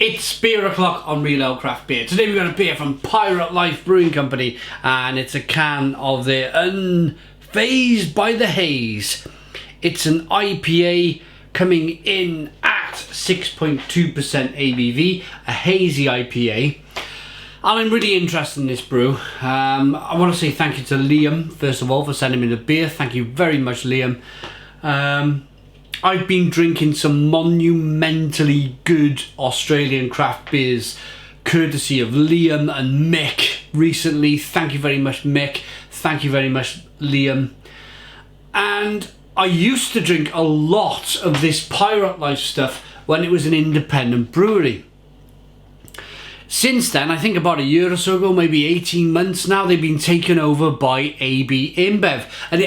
It's beer o'clock on Real Ale Craft Beer. Today we've got a beer from Pirate Life Brewing Company, and it's a can of the Unfazed by the Haze. It's an IPA coming in at 6.2% ABV, a hazy IPA. And I'm really interested in this brew. I want to say thank you to Liam, first of all, for sending me the beer. Thank you very much, Liam. I've been drinking some monumentally good Australian craft beers courtesy of Liam and Mick recently. Thank you very much, Mick. Thank you very much, Liam. And I used to drink a lot of this Pirate Life stuff when it was an independent brewery. Since then, I think about a year or so ago, maybe 18 months now, they've been taken over by AB InBev. And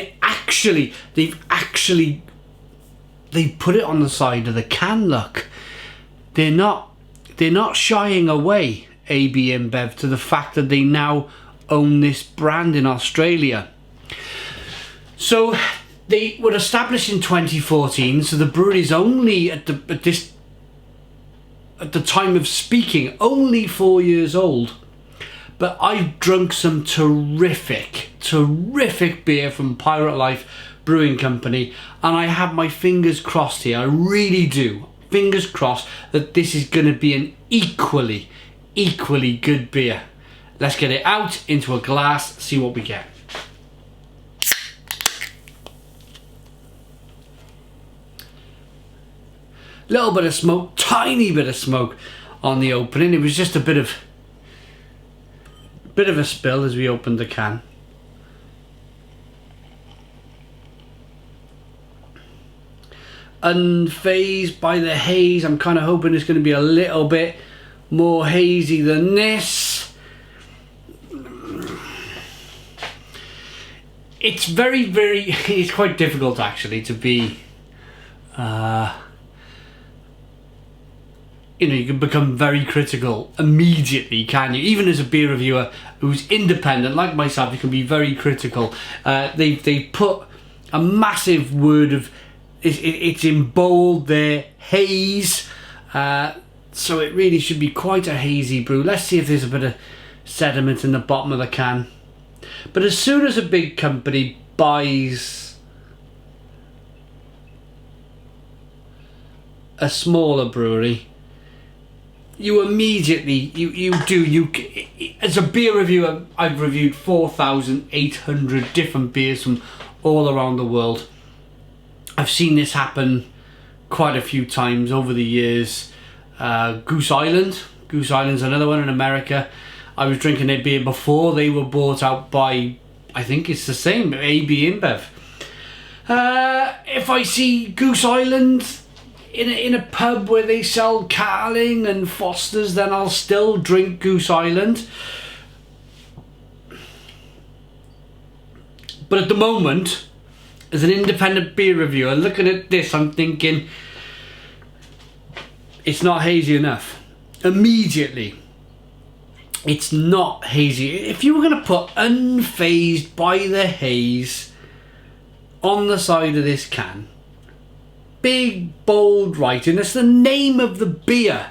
they put it on the side of the can, look. They're not shying away, AB InBev, to the fact that they now own this brand in Australia. So they were established in 2014, so the brewery's only at the time of speaking, only 4 years old. But I've drunk some terrific beer from Pirate Life Brewing Company, and I have my fingers crossed here. I really do. Fingers crossed that this is going to be an equally good beer. Let's get it out into a glass, see what we get. Little bit of smoke, tiny bit of smoke on the opening. It was just a bit of a spill as we opened the can. Unfazed by the Haze. I'm kind of hoping it's going to be a little bit more hazy than this. It's it's quite difficult actually to be you can become very critical immediately, can you? Even as a beer reviewer who's independent, like myself, you can be very critical. They put a massive word of, it's in bold there, haze. So it really should be quite a hazy brew. Let's see if there's a bit of sediment in the bottom of the can. But as soon as a big company buys a smaller brewery, you immediately, as a beer reviewer, I've reviewed 4,800 different beers from all around the world. I've seen this happen quite a few times over the years. Goose Island's another one in America. I was drinking their beer before they were bought out by, I think it's the same, AB InBev. If I see Goose Island in a pub where they sell Carling and Foster's, then I'll still drink Goose Island. But at the moment, as an independent beer reviewer, looking at this, I'm thinking it's not hazy enough. Immediately, it's not hazy. If you were going to put Unfazed by the Haze on the side of this can, big bold writing, that's the name of the beer,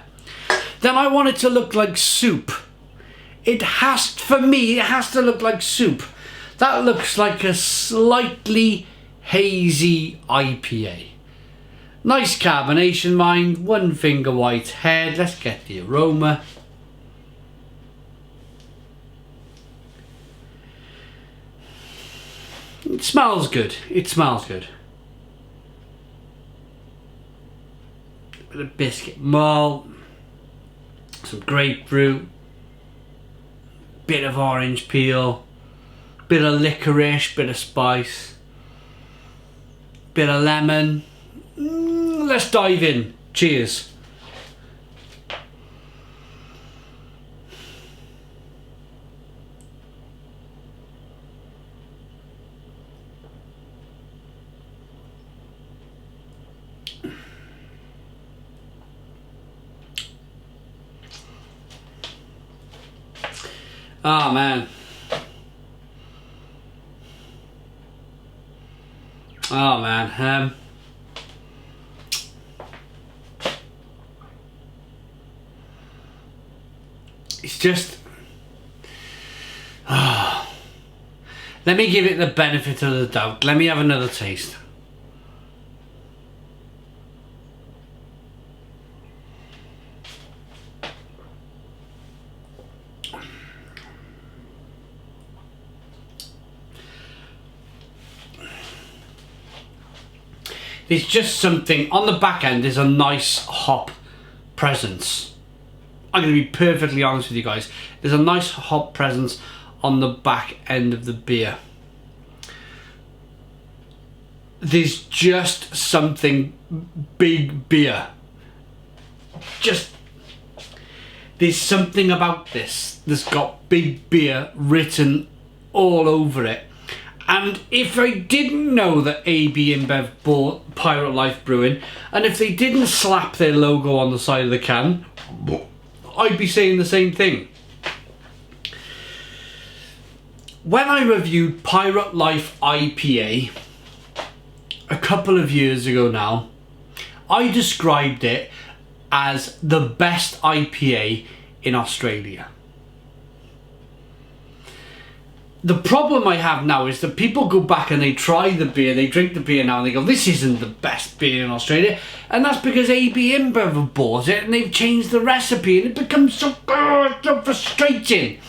then I want it to look like soup. For me, it has to look like soup. That looks like a slightly hazy IPA. Nice carbonation, mind, one finger white head. Let's get the aroma. It smells good. It smells good. Bit of biscuit malt, some grapefruit, bit of orange peel, bit of licorice, bit of spice, bit of lemon. Let's dive in. Cheers. Oh man. Oh man. It's just... Let me give it the benefit of the doubt. Let me have another taste. There's just something on the back end. There's a nice hop presence. I'm going to be perfectly honest with you guys. There's a nice hop presence on the back end of the beer. There's just something big beer. There's something about this that's got big beer written all over it. And if I didn't know that AB InBev bought Pirate Life Brewing, and if they didn't slap their logo on the side of the can, I'd be saying the same thing. When I reviewed Pirate Life IPA a couple of years ago now, I described it as the best IPA in Australia. The problem I have now is that people go back and they try the beer, they drink the beer now and they go, this isn't the best beer in Australia. And that's because AB InBev have bought it and they've changed the recipe and it becomes so frustrating.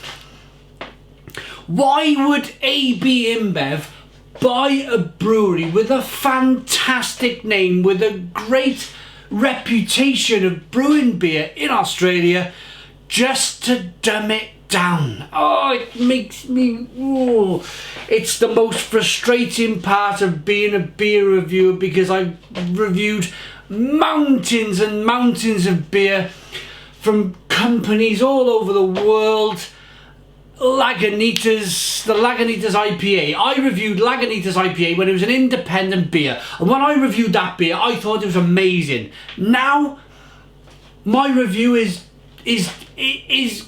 Why would AB InBev buy a brewery with a fantastic name, with a great reputation of brewing beer in Australia, just to dumb it down? Oh, it makes me... Oh. It's the most frustrating part of being a beer reviewer, because I've reviewed mountains and mountains of beer from companies all over the world. Lagunitas, the Lagunitas IPA. I reviewed Lagunitas IPA when it was an independent beer, and when I reviewed that beer I thought it was amazing. Now my review is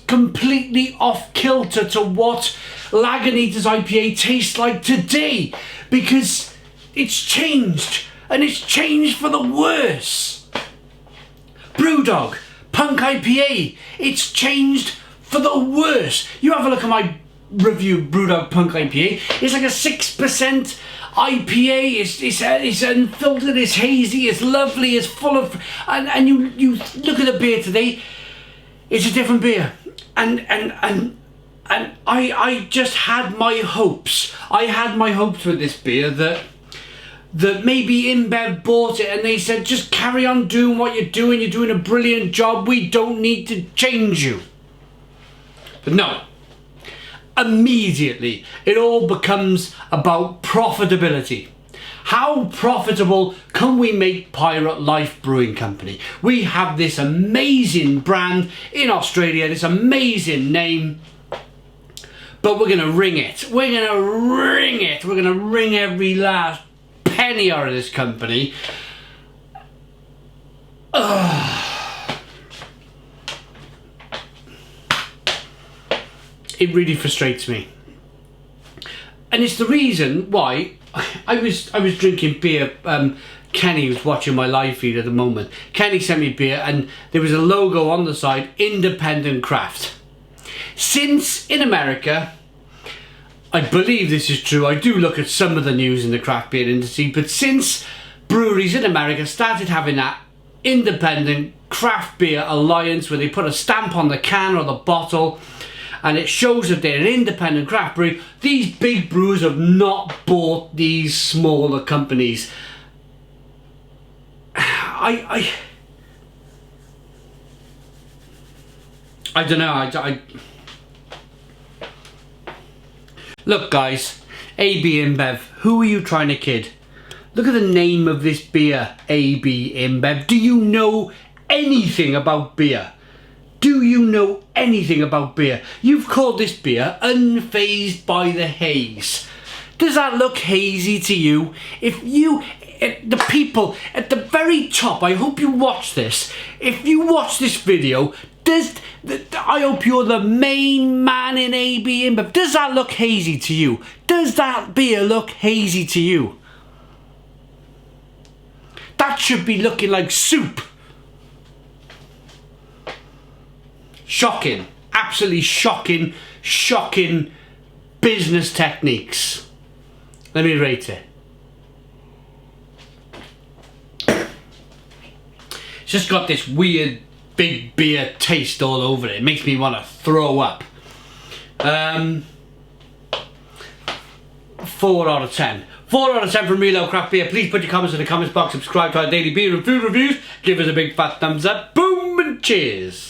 completely off kilter to what Lagunitas IPA tastes like today, because it's changed, and it's changed for the worse. Brewdog, Punk IPA, it's changed for the worse. You have a look at my review, Brewdog Punk IPA. It's like a 6% IPA. It's unfiltered, it's hazy, it's lovely, it's full of... And you look at the beer today, it's a different beer. And I just had my hopes. I had my hopes with this beer that maybe InBev bought it and they said, just carry on doing what you're doing a brilliant job, we don't need to change you. But no, immediately it all becomes about profitability. How profitable can we make Pirate Life Brewing Company? We have this amazing brand in Australia, this amazing name, but we're going to wring it. We're going to wring it. We're going to wring every last penny out of this company. It really frustrates me, and it's the reason why I was drinking beer. Kenny was watching my live feed at the moment. Kenny sent me beer, and there was a logo on the side, Independent Craft. Since in America, I believe this is true, I do look at some of the news in the craft beer industry, but since breweries in America started having that Independent Craft Beer Alliance, where they put a stamp on the can or the bottle and it shows that they're an independent craft brewery, these big brewers have not bought these smaller companies. I don't know. Look guys, AB InBev, who are you trying to kid? Look at the name of this beer, AB InBev. Do you know anything about beer? Do you know anything about beer? You've called this beer Unfazed by the Haze. Does that look hazy to you? If you, the people at the very top, I hope you watch this. If you watch this video, I hope you're the main man in AB InBev. Does that look hazy to you? Does that beer look hazy to you? That should be looking like soup. Shocking. absolutely shocking, shocking business techniques. Let me rate it. It's just got this weird big beer taste all over it. It makes me want to throw up. 4 out of 10. 4 out of 10 from Real Ale Craft Beer. Please put your comments in the comments box. Subscribe to our daily beer and food reviews. Give us a big fat thumbs up. Boom and cheers.